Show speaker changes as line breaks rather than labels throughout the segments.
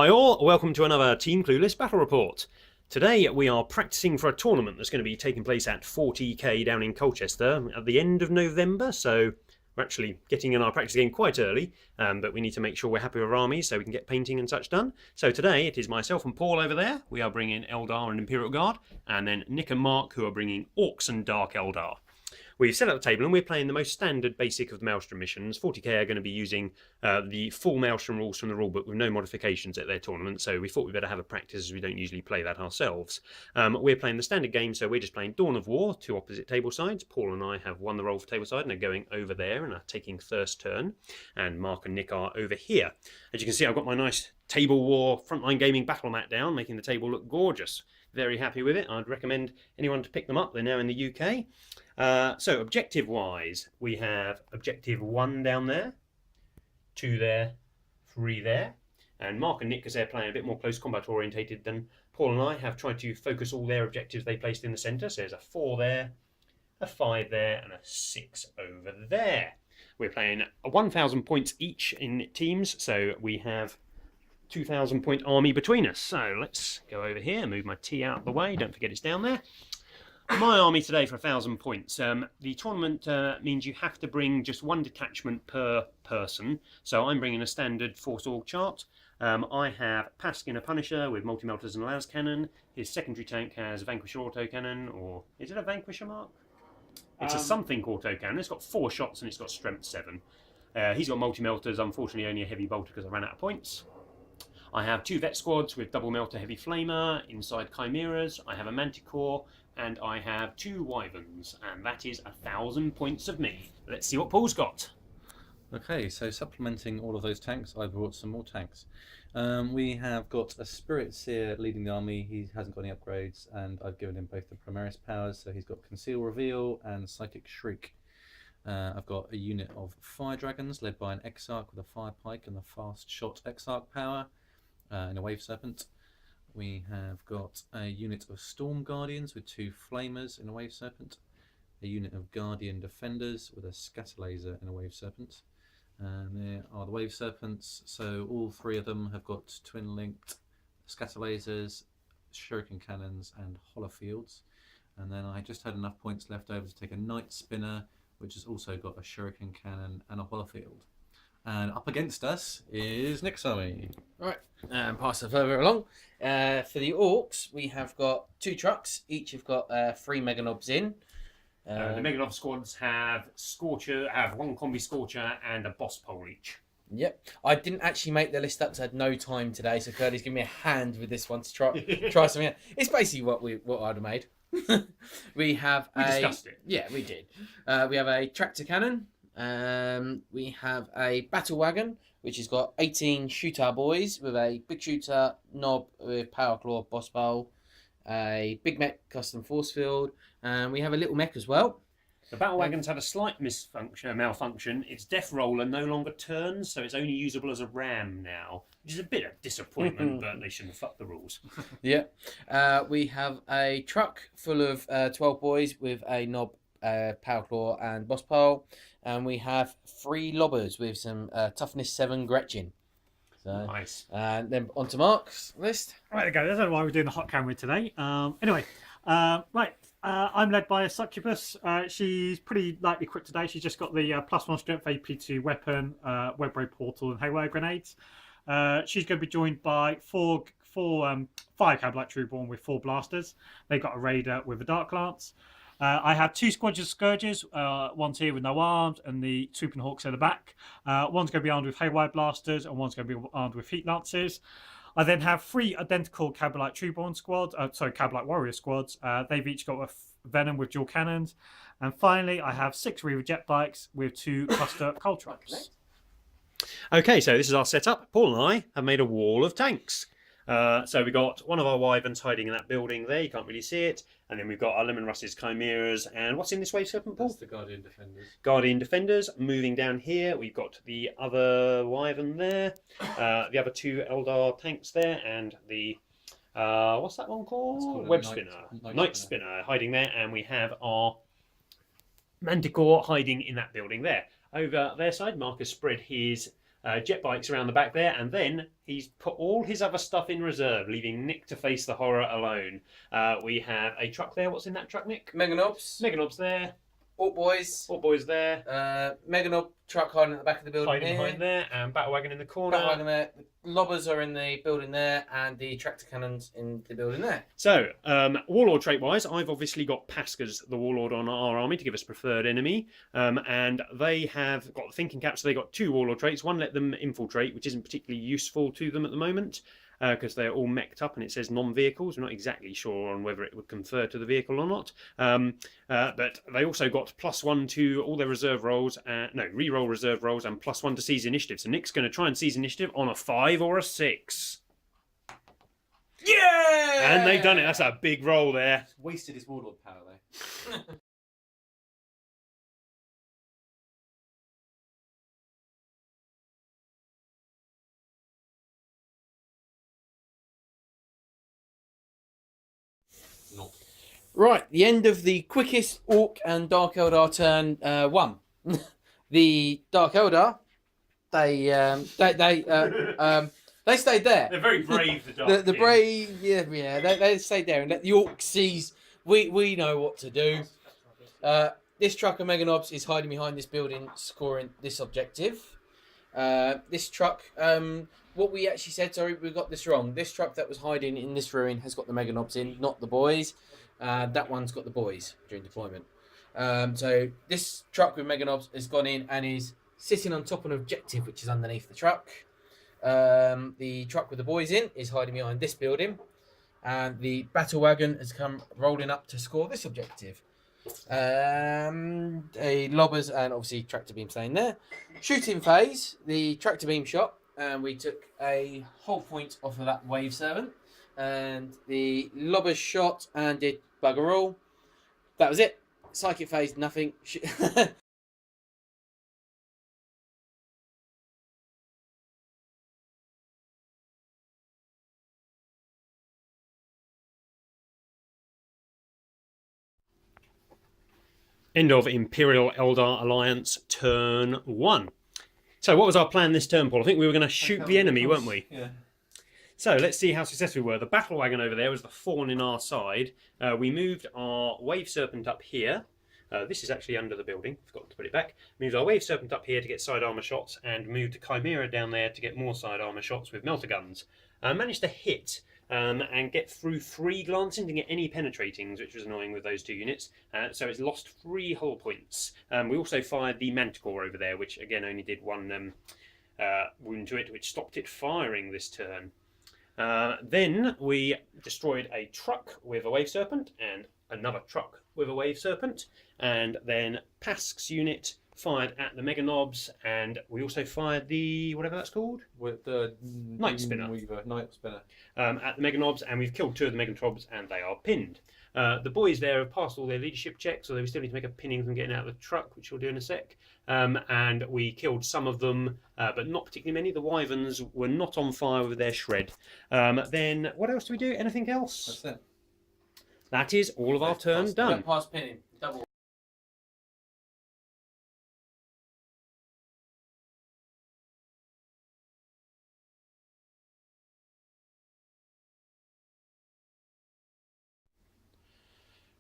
Hi all, welcome to another Team Clueless Battle Report. Today we are practicing for a tournament that's going to be taking place at 40k down in Colchester at the end of November, so we're actually getting in our practice game quite early, but we need to make sure we're happy with our armies so we can get painting and such done. So today it is myself and Paul over there. We are bringing Eldar and Imperial Guard, and then Nick and Mark who are bringing Orks and Dark Eldar. We've set up the table and we're playing the most standard basic of the maelstrom missions. 40k are going to be using the full maelstrom rules from the rulebook with no modifications at their tournament, so we thought we'd better have a practice as we don't usually play that ourselves. We're playing the standard game, so we're just playing Dawn of War, two opposite table sides. Paul and I have won the role for table side and are going over there and are taking first turn, and Mark and Nick are over here. As you can see, I've got my nice Table War Frontline Gaming battle mat down, making the table look gorgeous. Very happy with it. I'd recommend anyone to pick them up. They're now in the UK. So objective wise, we have objective 1 down there, 2 there, 3 there, and Mark and Nick, because they're playing a bit more close combat orientated than Paul and I, have tried to focus all their objectives they placed in the centre. So there's a 4 there, a 5 there, and a 6 over there. We're playing 1,000 points each in teams, so we have 2,000 point army between us. So let's go over here, move my T out of the way, don't forget it's down there. My army today for 1,000 points. The tournament means you have to bring just 1 detachment per person. So I'm bringing a standard force org chart. I have Paskin, a Punisher with multi-melters and las cannon. His secondary tank has Vanquisher autocannon, or is it a Vanquisher, Mark? It's a something autocannon. It's got 4 shots and it's got strength 7. He's got multi-melters, unfortunately only a heavy bolter because I ran out of points. I have 2 vet squads with double melter heavy flamer inside chimeras. I have a manticore and I have 2 wyverns, and that is 1,000 points of me. Let's see what Paul's got.
Okay, so supplementing all of those tanks, I brought some more tanks. We have got a Spirit Seer leading the army. He hasn't got any upgrades, and I've given him both the Primaris powers, so he's got Conceal Reveal and Psychic Shriek. I've got a unit of Fire Dragons led by an Exarch with a Fire Pike and the Fast Shot Exarch power and a Wave Serpent. We have got a unit of Storm Guardians with 2 Flamers in a Wave Serpent, a unit of Guardian Defenders with a Scatter Laser in a Wave Serpent. And there are the Wave Serpents, so all 3 of them have got twin-linked Scatter Lasers, Shuriken Cannons and Holofields. And then I just had enough points left over to take a Night Spinner, which has also got a Shuriken Cannon and a Holofield. And up against us is Nick's army.
Right, and pass it further along. For the Orcs, we have got 2 trucks. Each have got 3 Meganobs in.
The Meganob squads have Scorcher, have 1 combi Scorcher and a Boss Pole each.
Yep. I didn't actually make the list up because I had no time today, so Curly's giving me a hand with this one to try something out. It's basically what I'd have made. We discussed it. Yeah, we did. We have a tractor cannon. We have a battle wagon, which has got 18 shooter boys with a big shooter knob with power claw, boss bowl, a big mech custom force field, and we have a little mech as well.
The battle wagon's had a slight malfunction. Its death roller no longer turns, so it's only usable as a ram now, which is a bit of disappointment, but they shouldn't have fucked the rules.
Yeah. We have a truck full of 12 boys with a knob, power claw and boss pole, and we have 3 lobbers with some toughness 7 Gretchen. So,
nice.
And then on to Mark's list.
Right, okay, I don't know why we're doing the hot camera today. I'm led by a succubus. She's pretty lightly equipped today. She's just got the +1 strength AP2 weapon, web ray portal, and haywire grenades. She's going to be joined by 5 Cabalite Trueborn with 4 blasters. They've got a raider with a dark lance. I have 2 squads of Scourges, one's here with no arms, and the Swooping Hawks at the back. One's going to be armed with Haywire Blasters, and one's going to be armed with Heat Lances. I then have 3 identical Cabalite Trueborn squads, Cabalite Warrior squads. They've each got a Venom with dual cannons. And finally, I have 6 Reaver Jet Bikes with 2 Cluster Coltrops.
Okay, so this is our setup. Paul and I have made a wall of tanks. So we've got one of our wyverns hiding in that building there, you can't really see it, and then we've got our Lemon Russ's chimeras, and what's in this Wave Serpent, Paul?
That's the Guardian Defenders.
Guardian Defenders. Moving down here, we've got the other wyvern there, the other 2 Eldar tanks there, and the, what's that one called? Web Spinner. Night Spinner hiding there, and we have our Manticore hiding in that building there. Over their side, Mark has spread his jet bikes around the back there, and then he's put all his other stuff in reserve, leaving Nick to face the horror alone. We have a truck there. What's in that truck, Nick?
Meganobs.
Meganob's there.
Ork boys.
Ork boys there.
Meganob truck hiding at the back of the building.
Hiding behind there, and battle wagon in the corner.
Battle wagon there. The lobbers are in the building there, and the tractor cannons in the building there.
So, Warlord trait-wise, I've obviously got Paskas, the Warlord, on our army to give us preferred enemy, and they have got the thinking cap, so they got 2 Warlord traits. One let them infiltrate, which isn't particularly useful to them at the moment, because they're all mech'd up and it says non-vehicles. We're not exactly sure on whether it would confer to the vehicle or not. But they also got +1 to all their reserve rolls, re-roll reserve rolls, and +1 to seize initiative. So Nick's going to try and seize initiative on a 5 or a 6.
Yeah!
And they've done it. That's a big roll there.
Wasted his warlord power though. Not.
Right, the end of the quickest Orc and Dark Eldar turn 1. The Dark Eldar, they stayed there.
They're very brave, the Dark
The brave, they stayed there and let the Orcs seize. We know what to do. This truck of Meganobs is hiding behind this building, scoring this objective. This truck, what we actually said, sorry, we got this wrong. This truck that was hiding in this ruin has got the Meganobs in, not the boys. That one's got the boys during deployment. So this truck with Meganobs has gone in and is sitting on top of an objective, which is underneath the truck. The truck with the boys in is hiding behind this building. And the battle wagon has come rolling up to score this objective. A lobbers and obviously tractor beam staying there. Shooting phase, the tractor beam shot, and we took a whole point off of that wave servant. And the lobbers shot and did bugger all. That was it. Psychic phase, nothing.
End of Imperial Eldar Alliance turn 1. So what was our plan this turn, Paul? I think we were going to shoot the enemy, weren't we?
Yeah.
So let's see how successful we were. The battle wagon over there was the thorn in our side. We moved our wave serpent up here. This is actually under the building. Forgot to put it back. Moved our wave serpent up here to get side armor shots, and moved the Chimera down there to get more side armor shots with melter guns. Managed to hit and get through 3 glancing to get any penetratings, which was annoying with those 2 units. So it's lost 3 hull points. We also fired the Manticore over there, which again only did 1 wound to it, which stopped it firing this turn. Then we destroyed a truck with a wave serpent and another truck with a wave serpent, and then Pask's unit fired at the Meganobs, and we also fired the whatever that's called,
With the
Night Spinner.
Night Spinner.
At the Meganobs, and we've killed 2 of the Meganobs, and they are pinned. The boys there have passed all their leadership checks, so we still need to make a pinning from getting out of the truck, which we'll do in a sec. And we killed some of them, but not particularly many. The Wyverns were not on fire with their shred. Then what else do we do? Anything else?
That's it.
That is all of our turns done.
Pass pinning. Double.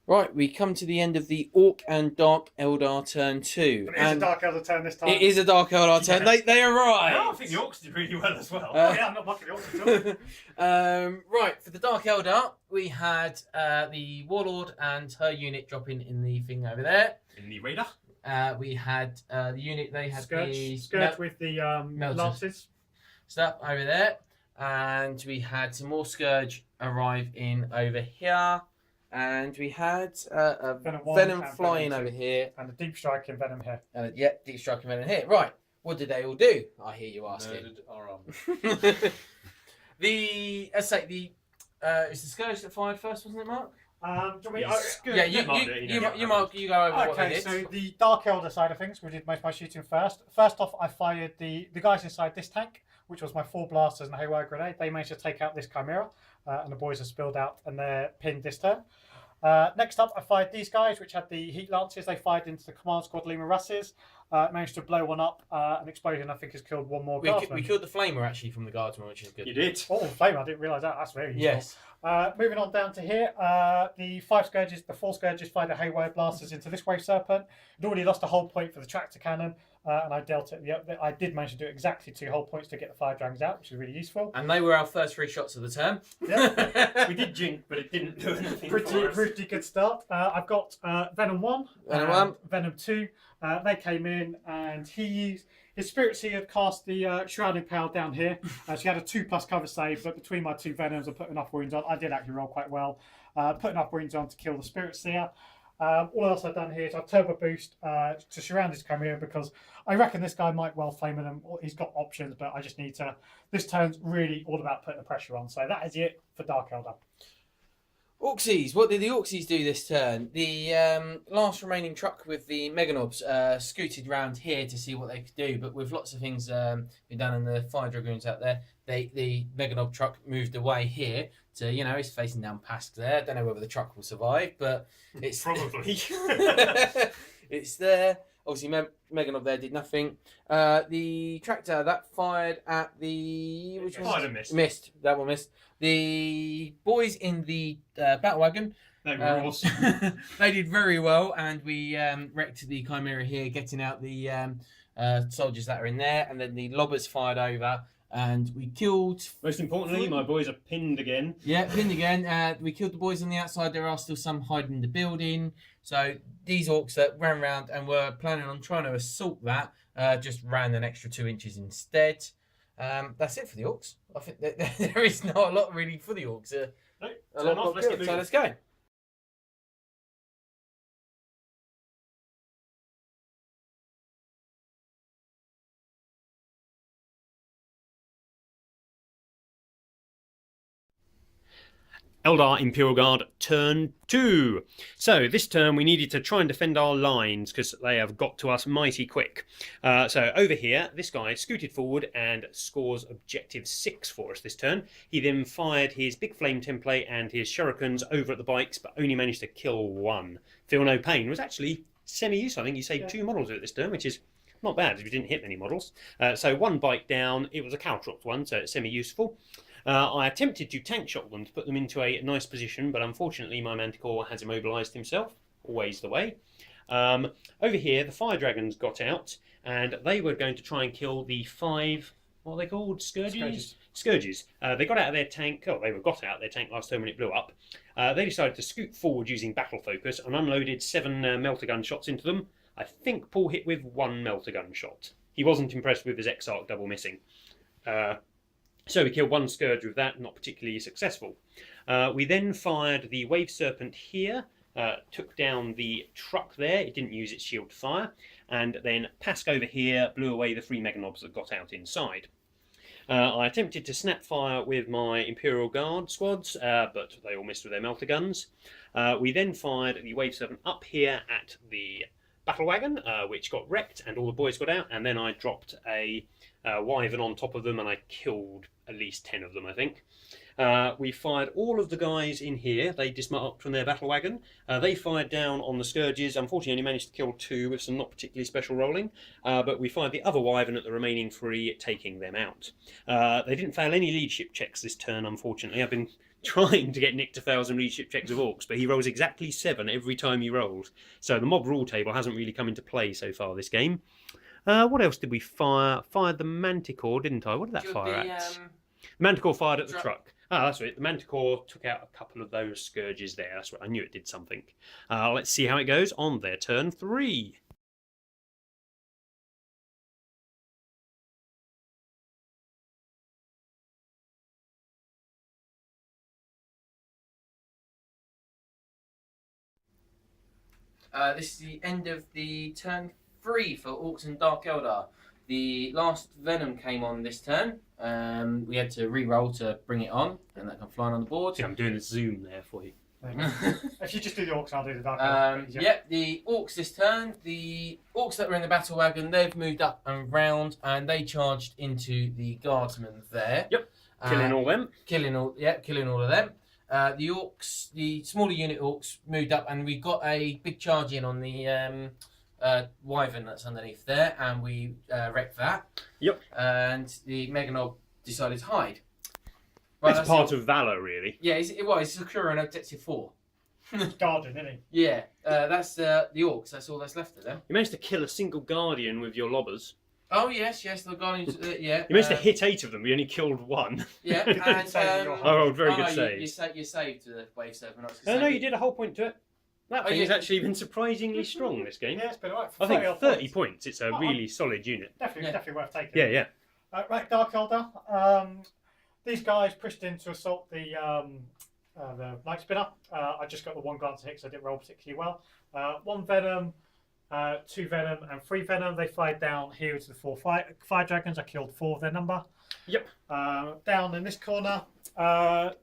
Right, we come to the end of the Orc and Dark Eldar turn 2.
But it is a Dark Eldar turn this time.
It is a Dark Eldar turn. They arrive.
I think the Orcs did really well as well.
Yeah, I'm not mocking the Orcs at all.
Right, for the Dark Eldar, we had the Warlord and her unit dropping in the thing over there.
In the radar.
We had the unit, they had the
Scourge with the lances.
stuff over there. And we had some more Scourge arrive in over here. And we had a Venom flying
Venom
over here.
And a Deep Strike in Venom here.
Yep, Deep Strike and Venom here. Right, what did they all do? I hear you asking.
Murdered our army.
Let's say it's the Scourge that fired first, wasn't it, Mark?
Yeah,
you Mark, you go over what they
Okay,
did.
so the Dark Eldar side of things, we did most of my shooting first. First off, I fired the guys inside this tank, which was my 4 blasters and a haywire grenade. They managed to take out this Chimera, and the boys are spilled out and they're pinned this turn. Next up, I fired these guys, which had the heat lances. They fired into the command squad Lima Russes. Managed to blow one up. An explosion, I think, has killed one more guardsman.
We killed the flamer actually from the guardsman, which is good.
You did.
Oh, flame! I didn't realise that. That's very useful.
Yes.
Moving on down to here, the four scourges fired a haywire blasters into this wave serpent. It already lost a whole point for the tractor cannon, and I dealt it. I did manage to do exactly 2 whole points to get the fire dragons out, which is really useful.
And they were our first 3 shots of the turn.
Yeah.
We did jink, but it didn't do anything.
Pretty good start. I've got Venom 1, Venom 2. They came in, and he used his Spirit Seer had cast the Shrouding Power down here. So he had a 2+ cover save, but between my 2 Venoms, I put enough wounds on. I did actually roll quite well. Put enough wounds on to kill the Spirit Seer. All else I've done here is I've turbo boost to surround his Chimera because I reckon this guy might well flame him. He's got options, but I just need to. This turn's really all about putting the pressure on. So that is it for Dark Eldar.
Orksies. What did the Orksies do this turn? The last remaining truck with the Meganobs scooted round here to see what they could do, but with lots of things being done and the fire dragoons out there, the Meganob truck moved away here to, it's facing down past there. Don't know whether the truck will survive, but it's
probably.
it's there. Obviously, Meganob there did nothing. The tractor that fired at the missed. That one missed. The boys in the battle wagon.
They were awesome.
They did very well, and we wrecked the Chimera here, getting out the soldiers that are in there, and then the lobbers fired over, and we killed.
Most importantly, my boys are pinned again.
Yeah, pinned again. We killed the boys on the outside. There are still some hiding in the building. So these orcs that ran around and were planning on trying to assault that just ran an extra 2 inches instead. That's it for the orcs. I think there is not a lot really for the orcs. Let's go.
Eldar Imperial Guard turn 2. So this turn we needed to try and defend our lines because they have got to us mighty quick. So over here, this guy scooted forward and scores objective 6 for us this turn. He then fired his big flame template and his shurikens over at the bikes, but only managed to kill 1. Feel no pain was actually semi-useful. I think he saved 2 models at this turn, which is not bad as we didn't hit many models. So 1 bike down. It was a Caltrops one, so it's semi-useful. I attempted to tank shot them to put them into a nice position, but unfortunately my Manticore has immobilised himself. Always the way. Over here, the fire dragons got out, and they were going to try and kill the 5. What are they called? Scourges. They got out of their tank. Oh, they got out of their tank last time when it blew up. They decided to scoot forward using battle focus and unloaded 7 melter gun shots into them. I think Paul hit with 1 melter gun shot. He wasn't impressed with his Exarch double missing. So we killed 1 Scourge with that, not particularly successful. We then fired the Wave Serpent here, took down the truck there, it didn't use its shield to fire, and then Pask over here blew away the 3 Meganobs that got out inside. I attempted to snap fire with my Imperial Guard squads, but they all missed with their melter guns. We then fired the Wave Serpent up here at the battle wagon, which got wrecked and all the boys got out, and then I dropped a Wyvern on top of them and I killed at least 10 of them, I think. We fired all of the guys in here. They dismounted from their battle wagon. They fired down on the Scourges. Unfortunately, only managed to kill 2 with some not particularly special rolling. But we fired the other Wyvern at the remaining 3, taking them out. They didn't fail any leadership checks this turn, unfortunately. I've been trying to get Nick to fail some leadership checks of Orcs, but he rolls exactly 7 every time he rolls. So the mob rule table hasn't really come into play so far this game. What else did we fire? Fired the Manticore, didn't I? What did that fire at? The Manticore fired at the truck. Ah, that's right. The Manticore took out a couple of those Scourges there. That's right. I knew it did something. Let's see how it goes on their turn 3.
This is the end of the turn 3 for Orcs and Dark Eldar. The last Venom came on this turn. We had to re-roll to bring it on, and that come flying on the board.
See, I'm doing a zoom there for you.
If you just do the Orcs, I'll do the Dark Eldar.
Yeah, the Orcs this turn. The Orcs that were in the battle wagon, they've moved up and round, and they charged into the guardsmen there.
Yep, killing all them.
Killing all of them. The Orks, the smaller unit Orks, moved up, and we got a big charge in on the Wyvern that's underneath there, and we wrecked that.
Yep.
And the Meganob decided to hide.
It's part of Valor, really.
Yeah, it's secure an objective 4.
Guardian, isn't he?
Yeah, that's the Orks. That's all that's left of them.
You managed to kill a single Guardian with your lobbers.
Oh yes, the Guardians. Yeah.
You managed to hit 8 of them. You only killed 1.
Yeah, and
very good save.
You saved the wave server.
No, you did a whole point to it. That thing has
yeah.
actually been surprisingly strong this game.
Yeah, it's been alright.
I think 30 points. It's a really solid unit.
Definitely worth taking.
Yeah.
Right, Dark Eldar. These guys pushed in to assault the Night Spinner. I just got the 1 glance hit, so I didn't roll particularly well. 1 Venom, 2 Venom, and 3 Venom. They fired down here into the 4 fire dragons. I killed 4 of their number.
Yep.
Down in this corner, I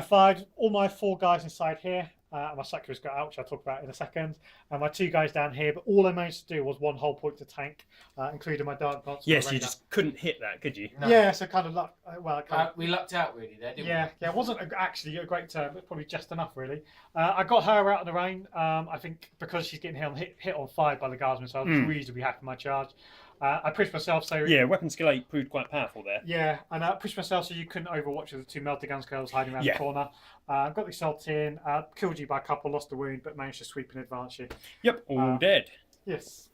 fired all my 4 guys inside here. My suckers got out, which I'll talk about in a second. And my 2 guys down here, but all I managed to do was 1 whole point to tank, including my Dark Glance.
Yes, you just couldn't hit that, could you?
No. Yeah, so kind of luck.
We lucked out really there, didn't we?
Yeah, it wasn't actually a great turn, but probably just enough really. I got her out in the rain. I think because she's getting hit on 5 by the guardsmen, so I was reasonably happy with my charge. I pushed myself so...
Yeah, weapon skill 8 proved quite powerful there.
Yeah, and I pushed myself so you couldn't overwatch with the 2 melter guns girls hiding around the corner. Got the assault in, killed you by a couple, lost a wound, but managed to sweep in advance you.
Yep, all dead.
Yes.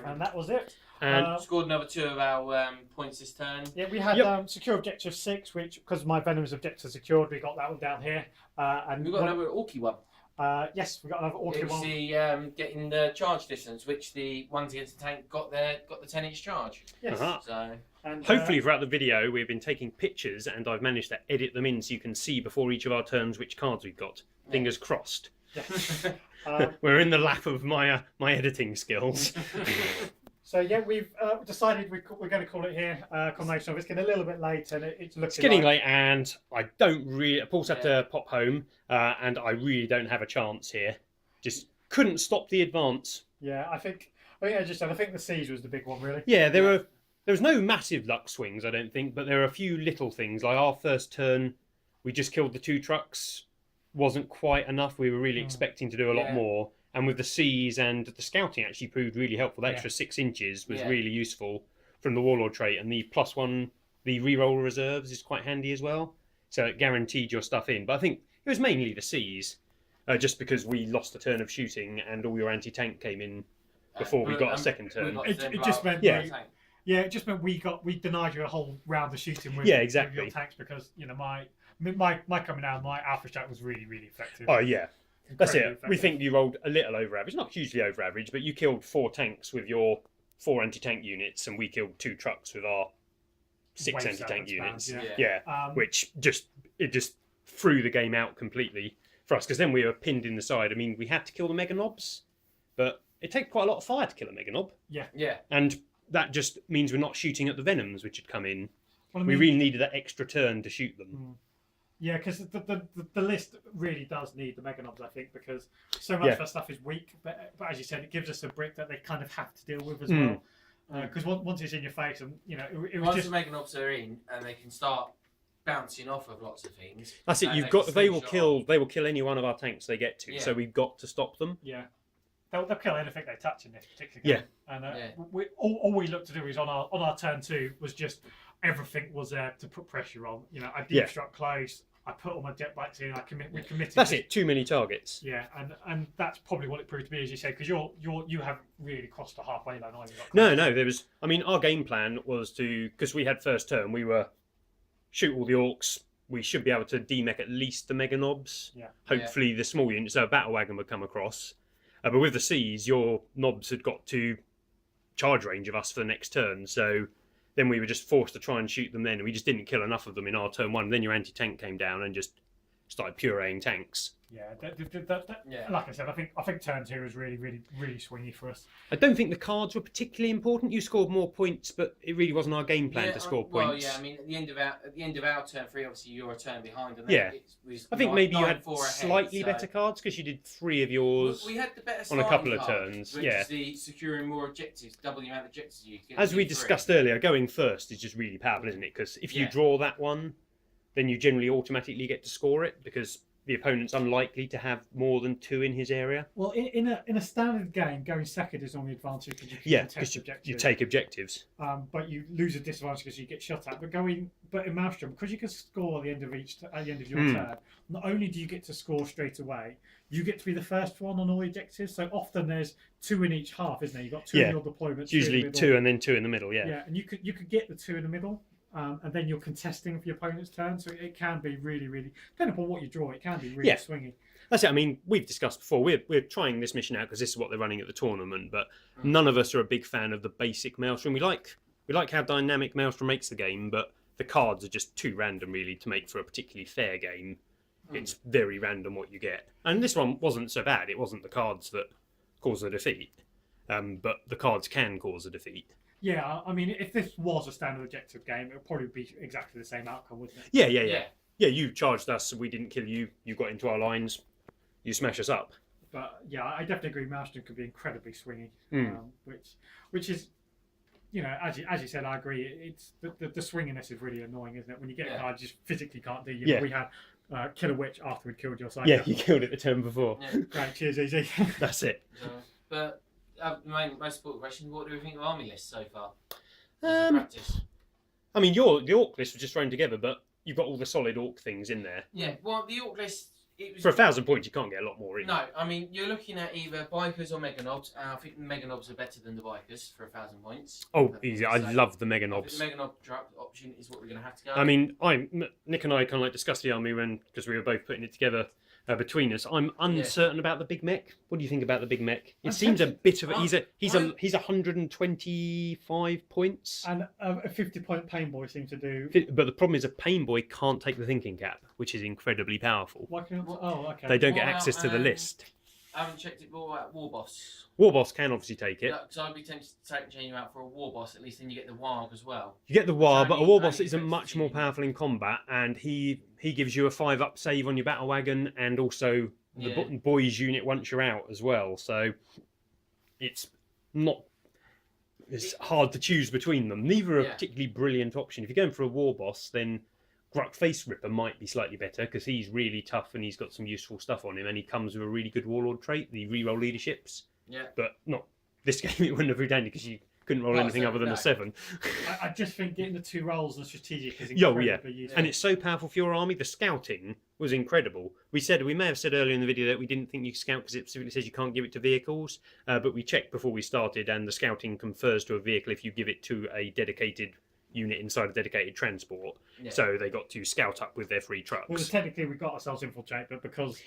And that was it.
And
scored another 2 of our points this turn.
Yeah, we had secure objective 6, which, because my Venom's objective secured, we got that one down here. And
we got another Orky one.
Yes, we got another Orky one.
The getting the charge distance, which the ones against the tank got the 10-inch charge.
Yes.
So
and hopefully throughout the video we've been taking pictures, and I've managed to edit them in so you can see before each of our turns which cards we've got. Fingers crossed.
Yeah.
We're in the lap of my editing skills.
So yeah, we've decided we're going to call it here. Combination of it's getting a little bit late, and it's looking.
It's getting late, and I don't really. Paul's had to pop home, and I really don't have a chance here. Just couldn't stop the advance.
Yeah, I think I think the siege was the big one, really.
Yeah, there was no massive luck swings, I don't think, but there are a few little things. Like our first turn, we just killed the 2 trucks. Wasn't quite enough. We were really expecting to do a lot more. And with the Cs and the scouting actually proved really helpful. The extra 6 inches was really useful from the Warlord trait. And the +1, the reroll reserves is quite handy as well. So it guaranteed your stuff in. But I think it was mainly the Cs, just because we lost a turn of shooting and all your anti-tank came in before we got a second turn.
It just meant it just meant we denied you a whole round of shooting with,
exactly.
with your tanks because my coming out, my Alpha Strike was really, really effective.
Oh yeah. That's it.
Effective.
We think you rolled a little over average, not hugely over average, but you killed 4 tanks with your 4 anti-tank units, and we killed 2 trucks with our 6 anti-tank units. Which just threw the game out completely for us, because then we were pinned in the side. I mean, we had to kill the Mega Knobs, but it takes quite a lot of fire to kill a Mega Knob.
Yeah.
And that just means we're not shooting at the Venoms, which had come in. Well, we really needed that extra turn to shoot them.
Yeah, because the list really does need the Mega Knobs, I think, because so much of our stuff is weak. But as you said, it gives us a brick that they kind of have to deal with as well. Because once it's in your face, and it was
once
just
the Mega Knobs are in, and they can start bouncing off of lots of things.
That's it. You've got. They will kill any one of our tanks they get to. So we've got to stop them.
Yeah. They'll kill anything they touch in this particular game. And all we looked to do is on our turn 2 was just everything was there to put pressure on. I deep struck close. I put all my jet bikes in. We committed.
That's it. Too many targets.
Yeah, and that's probably what it proved to be, as you said, because you haven't really crossed the halfway line.
No. There was. I mean, our game plan was because we had first turn, we were shoot all the Orks. We should be able to demech at least the Mega Knobs.
Yeah.
Hopefully, the small units, so a battle wagon would come across. But with the Cs, your Knobs had got to charge range of us for the next turn, so then we were just forced to try and shoot them then, and we just didn't kill enough of them in our turn 1. Then your anti-tank came down and just started pureeing tanks.
Yeah, like I said, I think turn 2 was really, really, really swingy for us.
I don't think the cards were particularly important. You scored more points, but it really wasn't our game plan to score points.
Well, yeah, I mean, at the end of our turn 3, obviously you're a turn behind. And
I think maybe you had slightly better cards because you did 3 of yours.
We had the better
on a couple of
card,
turns.
Which is the securing more objectives, double the amount of objectives you get.
As we discussed earlier, going first is just really powerful, isn't it? Because if you draw that one, then you generally automatically get to score it because the opponent's unlikely to have more than 2 in his area.
Well, in a standard game, going second is normally advantage because you can
Yeah,
contest
because
objectives.
you take objectives.
But you lose a disadvantage because you get shot at. But in Maelstrom, because you can score at the end of your turn, not only do you get to score straight away, you get to be the first one on all the objectives. So often there's 2 in each half, isn't there? You've got 2 in your deployment.
It's usually 2 and then 2 in the middle. Yeah.
Yeah, and you could get the 2 in the middle. And then you're contesting for your opponent's turn, so it can be really, really, depending upon what you draw, it can be really swingy.
That's it. I mean, we've discussed before. We're trying this mission out because this is what they're running at the tournament. But none of us are a big fan of the basic Maelstrom. We like how dynamic Maelstrom makes the game, but the cards are just too random, really, to make for a particularly fair game. It's very random what you get, and this one wasn't so bad. It wasn't the cards that cause the defeat, but the cards can cause a defeat.
Yeah, I mean, if this was a standard objective game, it would probably be exactly the same outcome, wouldn't it?
Yeah. You charged us, we didn't kill you. You got into our lines, you smash us up.
But yeah, I definitely agree. Maelstrom could be incredibly swingy, which is, you know, as you said, I agree. It's the swinginess is really annoying, isn't it? When you get a card, you just physically can't do. You know, we had kill a witch after we'd killed your side.
Yeah, you killed it the turn before.
Yeah.
Right, cheers, easy.
That's it.
But the most important question: what do we think of army lists so far?
Practice. I mean, the orc list was just thrown together, but you've got all the solid orc things in there.
Yeah, well, the orc list. It was,
for 1,000 points, you can't get a lot more in.
No, I mean, you're looking at either bikers or meganobs, and I think the meganobs are better than the bikers for 1,000 points.
Oh, easy. I love the meganobs.
The meganob option is what we're going to have to go.
I mean, Nick and I kind of like discussed the army because we were both putting it together between us. I'm uncertain about the big mech. What do you think about the big mech? It seems a bit of a, he's 125 points,
and a 50-point pain boy seems to do.
But the problem is a pain boy can't take the thinking cap, which is incredibly powerful.
Why can't, okay.
They don't get access to the list.
I haven't checked it, but what about War Boss?
War Boss can obviously take it.
Because I'd be tempted to change you out for a War Boss, at least then you get the Warg as well.
You get the Warg, but a War Boss isn't much more powerful in combat, and he gives you a 5-up save on your battle wagon, and also the boys unit once you're out as well. So it's hard to choose between them. Neither are a particularly brilliant option. If you're going for a War Boss, then Gruck Face Ripper might be slightly better because he's really tough and he's got some useful stuff on him, and he comes with a really good Warlord trait, the reroll leaderships.
Yeah.
But not this game. It wouldn't have been handy because you couldn't roll anything other than a 7.
I just think getting the 2 rolls and strategic is incredibly useful.
And it's so powerful for your army. The scouting was incredible. We may have said earlier in the video that we didn't think you could scout because it specifically says you can't give it to vehicles, but we checked before we started, and the scouting confers to a vehicle if you give it to a dedicated unit inside a dedicated transport. So they got to scout up with their 3 trucks.
Well, technically we got ourselves infiltrate, but because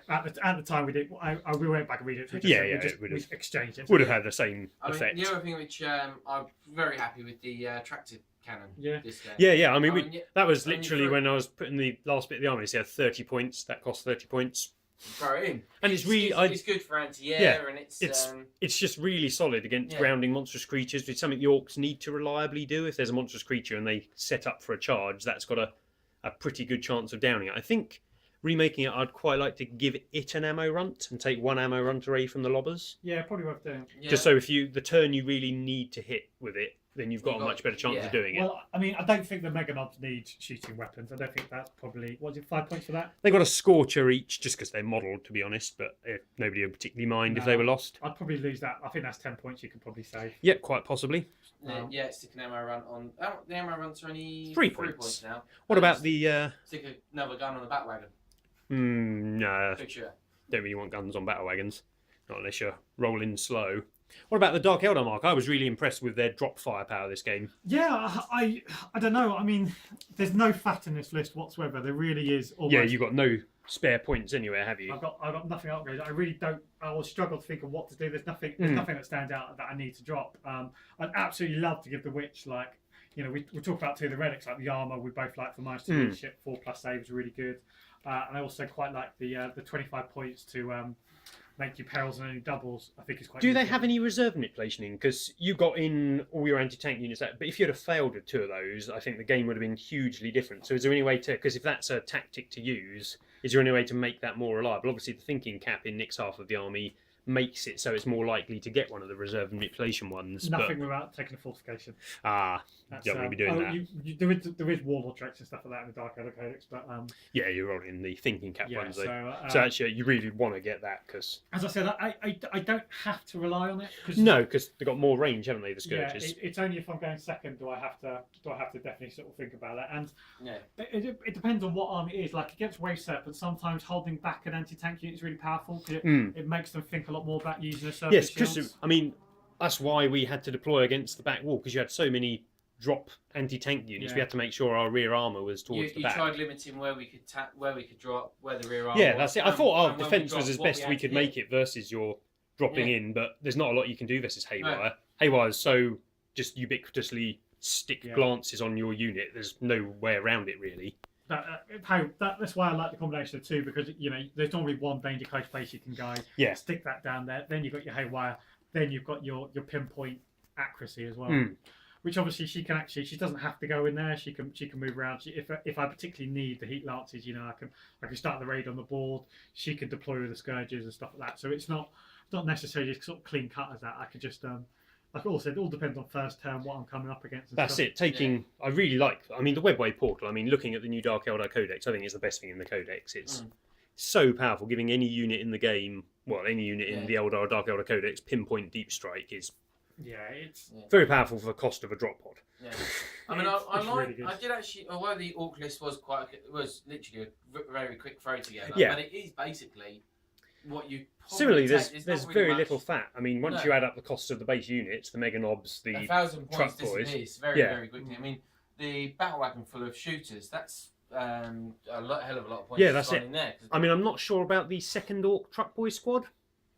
at the time we did, we went back and read it. So we exchanged it.
Would have had the same effect.
The other thing which I'm very happy with the tractor cannon. This game.
Yeah. I mean, that was literally when I was putting the last bit of the army. So 30 points. That cost 30 points.
Throw it in,
and it's really
it's good for anti-air, and
it's just really solid against grounding monstrous creatures, which is something the orcs need to reliably do. If there's a monstrous creature and they set up for a charge, that's got a pretty good chance of downing it. I think remaking it, I'd quite like to give it an ammo runt and take 1 ammo runt array from the lobbers.
Yeah, probably worth doing.
Just so if the turn you really need to hit with it, then you've got a much better chance of doing it.
Well, I mean, I don't think the Meganobs need shooting weapons. I don't think that's probably... What is it, 5 points for that?
They got a Scorcher each, just because they're modelled, to be honest, but nobody would particularly mind if they were lost.
I'd probably lose that. I think that's 10 points you could probably save.
Yeah, quite possibly.
Stick an ammo run on... the ammo runs are only
3 points
now.
What about the...
Stick another gun on the Batwagon.
No.
Picture.
Don't really want guns on battle wagons, not unless you're rolling slow. What about the Dark Eldar, Mark? I was really impressed with their drop firepower this game.
Yeah, I don't know. I mean, there's no fat in this list whatsoever. There really is. Almost...
Yeah, you've got no spare points anywhere, have you?
I've got nothing upgraded. I really don't. I will struggle to think of what to do. There's nothing that stands out that I need to drop. I'd absolutely love to give the witch, like, you know, we talk about 2 of the relics, like the armor. We both like for -2 leadership, 4+ saves, really good. And I also quite like the 25 points to make you perils and only doubles. I think is quite.
Do they have any reserve manipulation in? Because you got in all your anti-tank units, but if you'd have failed with 2 of those, I think the game would have been hugely different. So is there any way to? Because if that's a tactic to use, is there any way to make that more reliable? Obviously, the thinking cap in Nick's half of the army makes it so it's more likely to get one of the reserve manipulation ones.
Nothing without taking a fortification.
Don't want to be doing that.
There is warlord tracks and stuff like that in the Dark Elder Codex, but
yeah, you're rolling the thinking cap
yeah.
ones.
So
actually, you really want to get that because,
as I said, I don't have to rely on it.
Because they've got more range, haven't they? The scourges.
Yeah, it's only if I'm going second do I have to definitely sort of think about that. And
Yeah.
it depends on what army it is. Like against Wave Serpents, sometimes holding back an anti-tank unit is really powerful because it makes them think a lot more about using a surface
Yes,
shields.
because I mean that's why we had to deploy against the back wall because you had so many drop anti-tank units. We had to make sure our rear armour was towards the back.
You tried limiting where we could drop, where the rear armour.
Yeah, that's it. I thought our
and when
defence
we
was
dropped,
as
what
best we
had
could
to
make
hit.
it versus your dropping in, but there's not a lot you can do versus Haywire.
No.
Haywire is so just ubiquitously stick
Yeah.
glances on your unit. There's no way around it really.
That's why I like the combination of two because there's normally one danger close place you can go.
Yeah.
Stick that down there. Then you've got your Haywire. Then you've got your pinpoint accuracy as well. Which obviously she doesn't have to go in there. She can move around. If I particularly need the heat lances, I can start the raid on the board. She can deploy with the scourges and stuff like that. So it's not necessarily just sort of clean cut as that. I could just like I said, it all depends on first turn what I'm coming up against. And
That's
stuff.
it. I really like. I mean, the Webway portal. I mean, looking at the new Dark Eldar Codex, I think it's the best thing in the Codex. It's so powerful, giving any unit in the game, any unit in the Eldar or Dark Eldar Codex, pinpoint deep strike is.
Yeah, it's
very powerful for the cost of a drop pod.
Yeah. I mean,
really
I did actually, although the Orc list was literally a very quick throw together,
Yeah.
but it is basically what you.
Similarly,
take.
there's
Not
very
much.
little fat. I mean, once you add up the costs of the base units, the Mega Knobs, the
1,000 points
truck boys,
disappears very quickly. I mean, the battle wagon full of shooters, that's hell of a lot of points.
Yeah, that's it.
In there,
I mean, I'm not sure about the second Orc Truck Boy squad.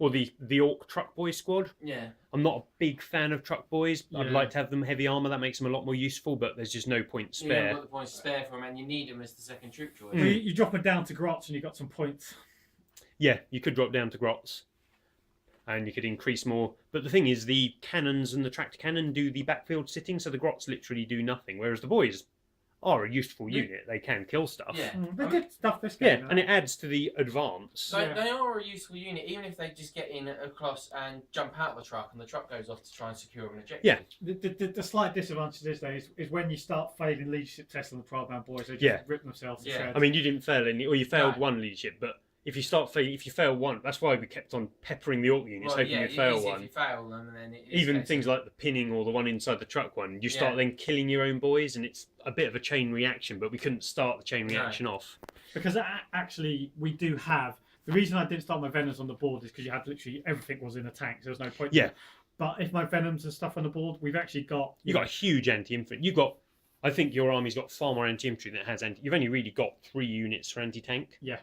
Or the Orc Truck Boy squad.
Yeah.
I'm not a big fan of Truck Boys.
Yeah.
I'd like to have them heavy armour. That makes them a lot more useful, but there's just no point spare.
You've got the points spare for them, and you need them as the second troop choice.
Well, you drop it down to Grots and you got some points.
Yeah, you could drop down to Grots. And you could increase more. But the thing is, the cannons and the tractor cannon do the backfield sitting, so the Grots literally do nothing. Whereas the boys are a useful unit. They can kill stuff.
Yeah.
They did stuff this game.
Yeah, and it adds to the advance.
They are a useful unit, even if they just get in across and jump out of the truck, and the truck goes off to try and secure an objective.
Yeah.
The slight disadvantage this day is when you start failing leadership tests on the 12-man boys, they just rip themselves to shreds.
I mean, you didn't fail any, or you failed one leadership, but if you fail one, that's why we kept on peppering the Orc units, hoping you'd fail one.
If you fail them, then
Even things like the pinning or the one inside the truck one, you start then killing your own boys, and it's a bit of a chain reaction, but we couldn't start the chain reaction off.
Because actually, we do have... The reason I didn't start my Venoms on the board is because you had literally everything was in a tank, so there was no point.
Yeah.
But if my Venoms and stuff on the board, we've actually got...
You've got a huge anti-infantry. I think your army's got far more anti-infantry than it has anti... You've only really got 3 units for anti-tank.
Yeah.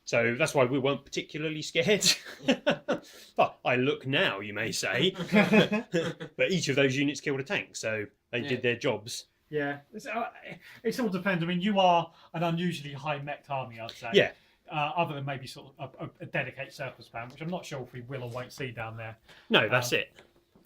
So that's why we weren't particularly scared. Well, I look now, you may say. But each of those units killed a tank, so they did their jobs.
Yeah. It all depends. I mean, you are an unusually high-mech army, I'd say.
Yeah.
Other than maybe sort of a dedicated surplus plan, which I'm not sure if we will or won't see down there.
No, that's it.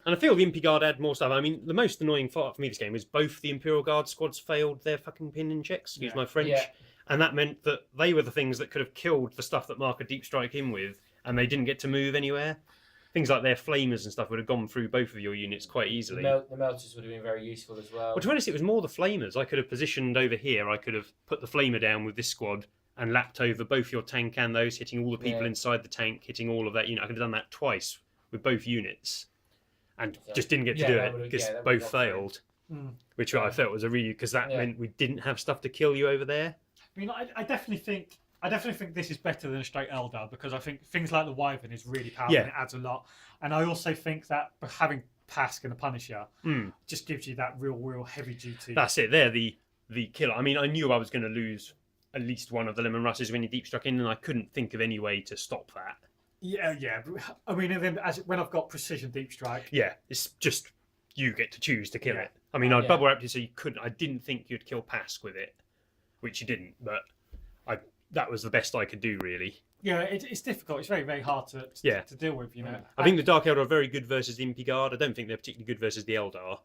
And I feel the Impy Guard add more stuff. I mean, the most annoying part for me this game is both the Imperial Guard squads failed their fucking pinning checks, excuse my French.
Yeah.
And that meant that they were the things that could have killed the stuff that Mark a deep strike in with, and they didn't get to move anywhere. Things like their flamers and stuff would have gone through both of your units quite easily.
The melters would have been very useful as well.
Well, to be honest, it was more the flamers. I could have positioned over here. I could have put the flamer down with this squad and lapped over both your tank and those, hitting all the people inside the tank, hitting all of that. I could have done that twice with both units, and just didn't get to do it because both failed. Which I felt was a really because that meant we didn't have stuff to kill you over there.
I mean, I definitely think this is better than a straight Eldar because I think things like the Wyvern is really powerful and it adds a lot. And I also think that having Pask and a Punisher just gives you that real heavy duty.
That's it. They're the killer. I mean, I knew I was going to lose at least one of the Lemon Russes when you deep struck in, and I couldn't think of any way to stop that.
Yeah. I mean, and then when I've got precision deep strike,
it's just you get to choose to kill it. I mean, I'd bubble wrapped you so you couldn't. I didn't think you'd kill Pask with it, which you didn't, but that was the best I could do, really.
Yeah, it's difficult. It's very hard to deal with,
I think the Dark Eldar are very good versus the Impy Guard. I don't think they're particularly good versus the Eldar.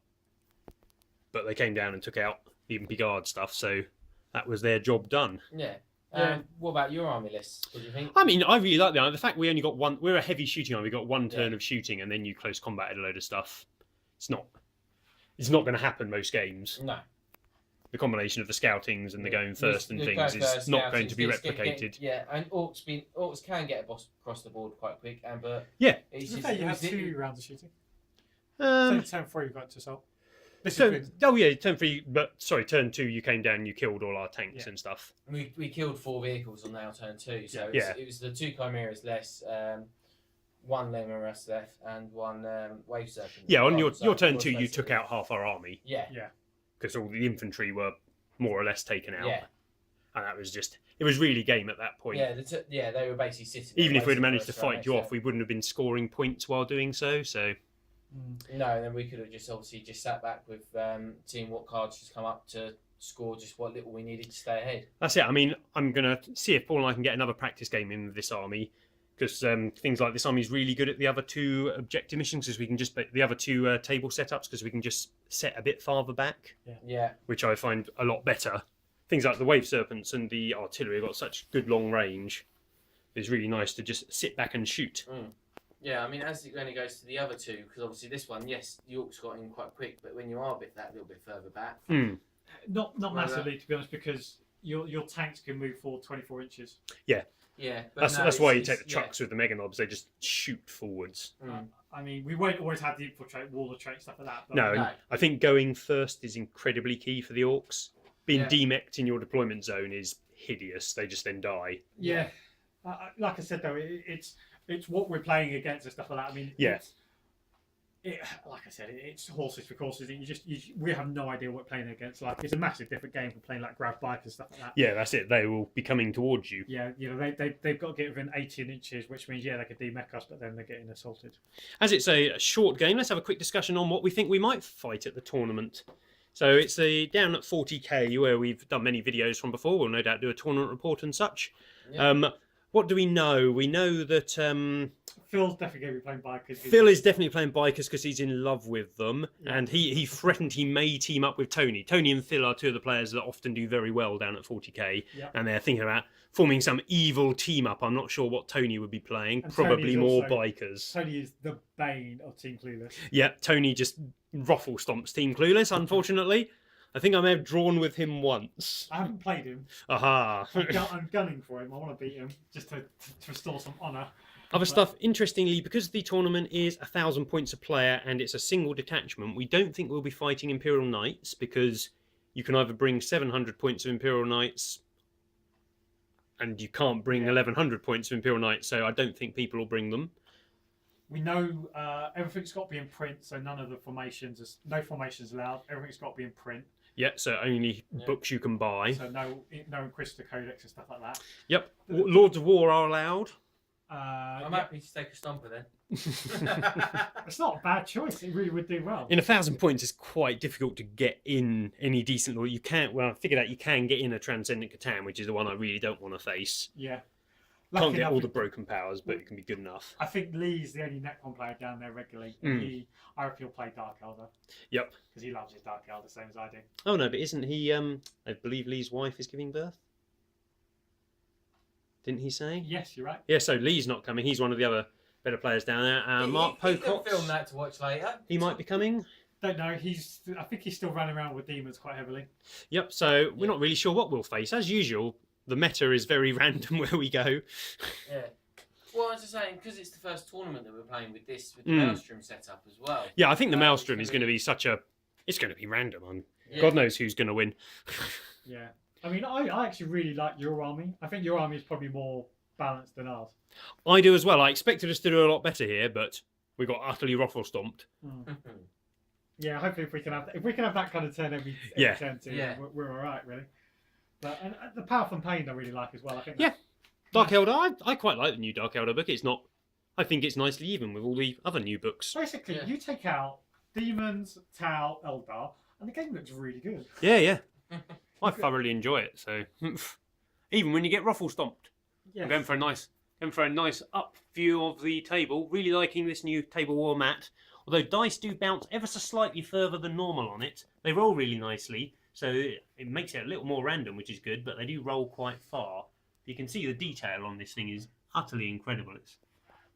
But they came down and took out the Impy Guard stuff, so that was their job done.
Yeah. What about your army list? What do you think?
I mean, I really like the fact we only got one. We're a heavy shooting army. We got one turn of shooting, and then you close combat a load of stuff. It's not going to happen most games.
No.
The combination of the scoutings and the going first and things is not going to be replicated.
And Orks can get across the board quite quick, but
yeah,
it's
you
just
have 2 rounds of shooting.
Um,
So turn 3 you got to assault.
turn 3, but sorry, turn 2 you came down and you killed all our tanks and stuff.
we killed 4 vehicles on our turn 2, so it was the 2 chimeras less, 1 lemurus left, and 1 wave serpent.
Yeah, on your turn 2 you took out half our army.
Yeah.
Because all the infantry were more or less taken out.
Yeah.
And that was it was really game at that point.
Yeah, they were basically sitting.
Even if we'd have managed to fight you off, we wouldn't have been scoring points while doing so. So.
No, then we could have just sat back with seeing what cards just come up to score just what little we needed to stay ahead.
That's it. I mean, I'm going to see if Paul and I can get another practice game in with this army. Because things like this army is really good at the other 2 objective missions, because we can just the other 2 table setups, because we can just set a bit farther back.
Yeah.
Which I find a lot better. Things like the wave serpents and the artillery have got such good long range. It's really nice to just sit back and shoot.
Yeah, I mean, as it only goes to the other 2, because obviously this one, yes, the Orcs got in quite quick, but when you are that little bit further back,
not massively, to be honest, because your tanks can move forward 24 inches.
Yeah.
Yeah,
that's why you take the trucks with the mega knobs. They just shoot forwards.
I mean, we won't always have the infiltrate, wall of trait, stuff like that. But
No, I think going first is incredibly key for the Orcs. Being demeched in your deployment zone is hideous. They just then die.
Yeah, like I said though, it's what we're playing against and stuff like that. I mean, like I said, it's horses for courses. We have no idea what we're playing against. Like, it's a massive different game from playing like grab bike and stuff like that.
Yeah, that's it. They will be coming towards you.
Yeah, they've got to get within 18 inches, which means they could demech us, but then they're getting assaulted.
As it's a short game, let's have a quick discussion on what we think we might fight at the tournament. So it's down at 40k, where we've done many videos from before. We'll no doubt do a tournament report and such. Yeah. What do we know? We know that
Phil's definitely going to be playing bikers.
Phil is definitely playing bikers because he's in love with them, and he threatened he may team up with Tony. Tony and Phil are 2 of the players that often do very well down at 40k, and they're thinking about forming some evil team up. I'm not sure what Tony would be playing. And probably more bikers.
Tony is the bane of Team Clueless.
Yeah, Tony just ruffle stomps Team Clueless, unfortunately. I think I may have drawn with him once.
I haven't played him.
Aha.
I'm gunning for him. I want to beat him just to restore some honour.
Other stuff, interestingly, because the tournament is 1,000 points a player and it's a single detachment, we don't think we'll be fighting Imperial Knights, because you can either bring 700 points of Imperial Knights and you can't bring 1,100 points of Imperial Knights, so I don't think people will bring them.
We know everything's got to be in print, so none of the formations, no formations allowed. Everything's got to be in print.
Yeah, so only books you can buy.
So no Inquisitor Codex and stuff like that.
Yep. Lords of War are allowed.
I'm happy to take a stomper then.
It's not a bad choice. It really would do well.
In 1,000 points, it's quite difficult to get in any decent lord. You can't. Well, I figured out you can get in a Transcendent Catan, which is the one I really don't want to face.
Yeah.
Can't get all the broken powers, but it can be good enough.
I think Lee's the only Necron player down there regularly. I reckon he'll play Dark Elder.
Yep.
Because he loves his Dark Elder, same as I do.
Oh no, but isn't he? I believe Lee's wife is giving birth. Didn't he say?
Yes, you're right.
Yeah, so Lee's not coming. He's one of the other better players down there. Mark Pocock.
Film that to watch later.
He might be coming.
Don't know. I think he's still running around with demons quite heavily.
Yep. So we're not really sure what we'll face. As usual, the meta is very random where we go.
Yeah. Well, I was just saying, because it's the first tournament that we're playing with the Maelstrom setup as well.
Yeah, I think the Maelstrom is going to be it's going to be random. God knows who's going to win.
Yeah. I mean, I actually really like your army. I think your army is probably more balanced than ours.
I do as well. I expected us to do a lot better here, but we got utterly ruffle stomped.
Yeah, hopefully if we can have that kind of turn every turn too, we're all right, really. But and the Power from Pain I really like as well. I think.
Yeah, Dark Eldar. I quite like the new Dark Eldar book. It's not. I think it's nicely even with all the other new books.
Basically, you take out Demons, Tau, Eldar, and the game looks really good.
Yeah. I thoroughly enjoy it. So even when you get ruffle stomped, I'm going for a nice up view of the table. Really liking this new table war mat. Although dice do bounce ever so slightly further than normal on it, they roll really nicely. So it makes it a little more random, which is good, but they do roll quite far. You can see the detail on this thing is utterly incredible. It's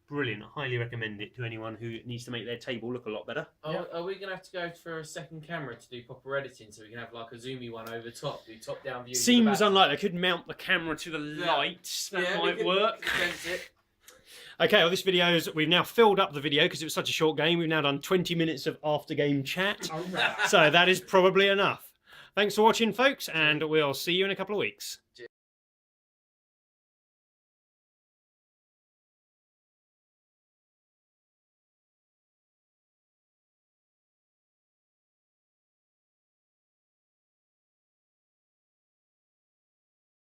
brilliant. I highly recommend it to anyone who needs to make their table look a lot better.
Are we going to have to go for a second camera to do proper editing so we can have like a zoomy one over top, do top-down views?
Seems unlikely. I could mount the camera to the lights. That might work. Okay, well, this video's... We've now filled up the video because it was such a short game. We've now done 20 minutes of after-game chat. So that is probably enough. Thanks for watching, folks, and we'll see you in a couple of weeks.